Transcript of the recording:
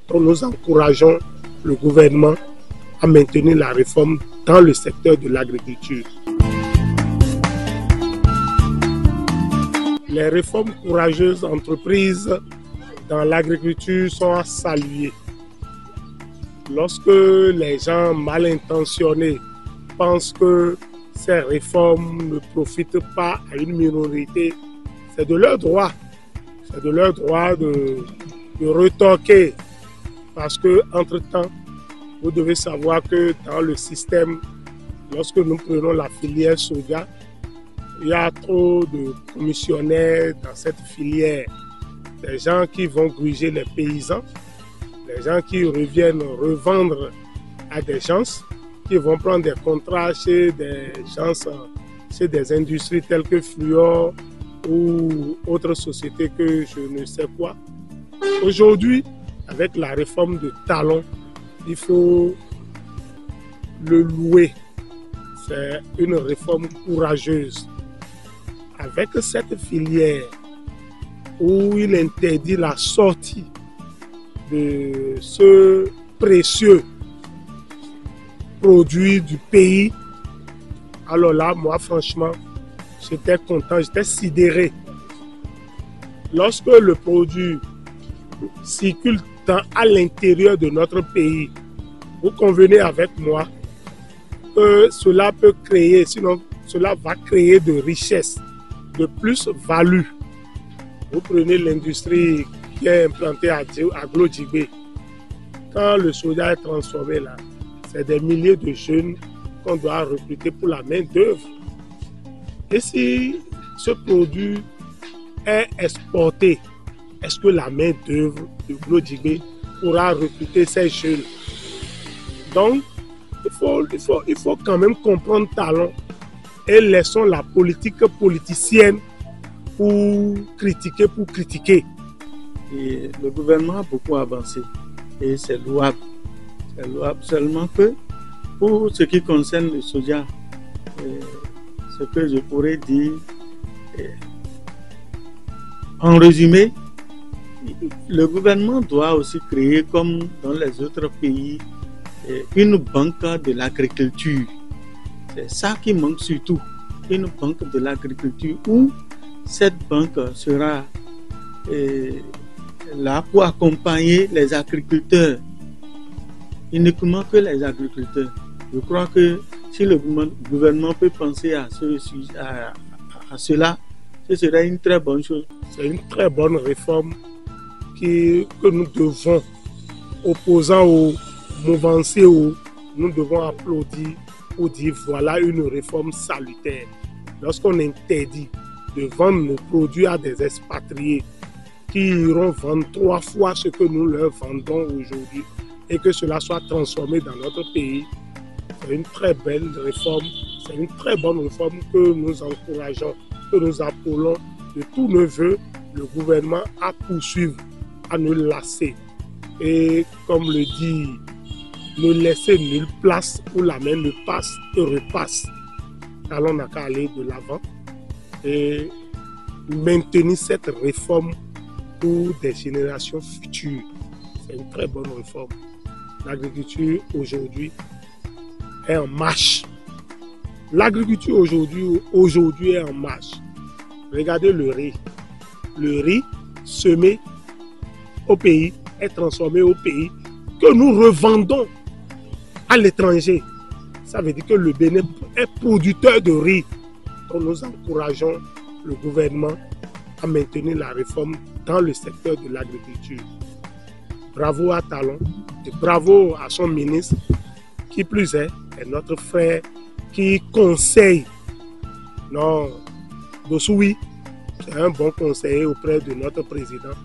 Donc nous encourageons le gouvernement à maintenir la réforme dans le secteur de l'agriculture. Les réformes courageuses entreprises dans l'agriculture sont à saluer. Lorsque les gens mal intentionnés pensent que ces réformes ne profitent pas à une minorité, c'est de leur droit. C'est de leur droit de retorquer. Parce que, entre-temps, vous devez savoir que dans le système, lorsque nous prenons la filière soja, il y a trop de commissionnaires dans cette filière. Des gens qui vont gruger les paysans, des gens qui reviennent revendre à des gens, qui vont prendre des contrats chez des gens, chez des industries telles que Fluor ou autres sociétés que je ne sais quoi. Aujourd'hui, avec la réforme de Talon, il faut le louer. C'est une réforme courageuse. Avec cette filière où il interdit la sortie de ce précieux produit du pays, alors là, moi, franchement, j'étais content, j'étais sidéré. Lorsque le produit circule à l'intérieur de notre pays, vous convenez avec moi que cela peut créer, sinon cela va créer de richesses, de plus-value. Vous prenez l'industrie qui est implantée à Glodjibé. Quand le soja est transformé là, c'est des milliers de jeunes qu'on doit recruter pour la main-d'œuvre. Et si ce produit est exporté, est-ce que la main-d'œuvre de Glodjibé pourra recruter ces jeunes? Donc, il faut quand même comprendre Talon et laissons la politique politicienne pour critiquer. Et le gouvernement a beaucoup avancé et c'est louable. C'est louable seulement que pour ce qui concerne le soja, ce que je pourrais dire, en résumé, le gouvernement doit aussi créer, comme dans les autres pays, une banque de l'agriculture. C'est ça qui manque surtout, une banque de l'agriculture où cette banque sera là pour accompagner les agriculteurs, uniquement que les agriculteurs. Je crois que si le gouvernement peut penser à cela, ce serait une très bonne chose. C'est une très bonne réforme que nous devons, opposants aux mouvanciers, nous devons applaudir pour dire voilà une réforme salutaire. Lorsqu'on interdit de vendre nos produits à des expatriés qui iront vendre 3 fois ce que nous leur vendons aujourd'hui et que cela soit transformé dans notre pays, c'est une très belle réforme, c'est une très bonne réforme que nous encourageons, que nous appelons de tous nos voeux le gouvernement à poursuivre, à ne lasser. Et comme le dit, ne laisser nulle place où la main ne passe et repasse. Alors on n'a qu'à aller de l'avant et maintenir cette réforme pour des générations futures. C'est une très bonne réforme. L'agriculture aujourd'hui est en marche. L'agriculture aujourd'hui est en marche. Regardez le riz. Le riz semé au pays est transformé au pays que nous revendons à l'étranger. Ça veut dire que le Bénin est producteur de riz. Donc nous encourageons le gouvernement à maintenir la réforme dans le secteur de l'agriculture. Bravo à Talon et bravo à son ministre, qui plus est notre frère qui conseille. Non, Dossoui, c'est un bon conseiller auprès de notre président.